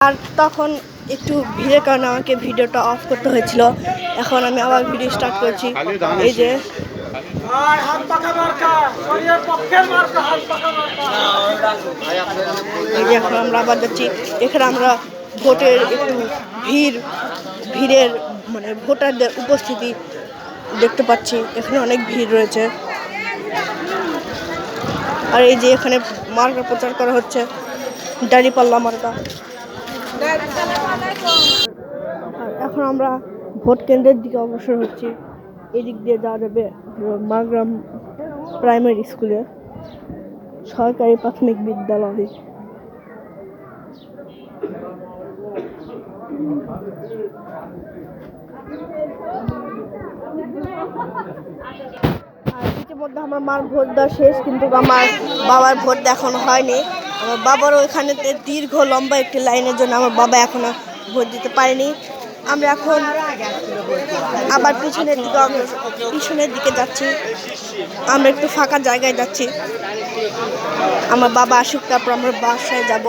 আর তখন একটু ভিড়ের কারণে আমাকে ভিডিওটা অফ করতে হয়েছিল। এখন আমি আবার ভিডিও স্টার্ট করছি। এই যে এখন আমরা আবার যাচ্ছি। এখানে আমরা ভোটের একটু ভিড়ের মানে ভোটারদের উপস্থিতি দেখতে পাচ্ছি। এখানে অনেক ভিড় রয়েছে। আর এই যে এখানে মার্কা প্রচার করা হচ্ছে, দাঁড়িপাল্লা মার্কা। আর এখন আমরা ভোট কেন্দ্রের দিকে অগ্রসর হচ্ছি। এদিক দিয়ে যাওয়া যাবে মাগ্রাম প্রাইমারি স্কুলে, সরকারি প্রাথমিক বিদ্যালয়। আর ইতিমধ্যে আমার মার ভোট দেওয়া শেষ, কিন্তু আমার বাবার ভোট এখনো হয়নি। আমার বাবারও এখানে দীর্ঘ লম্বা একটি লাইনের জন্য আমার বাবা এখনো ভোট দিতে পারেনি। আমরা এখন আবার পিছনের দিকে যাচ্ছি। আমরা একটু ফাঁকা জায়গায় যাচ্ছি। আমার বাবা আসুক, তারপর আমরা বাসায় যাব।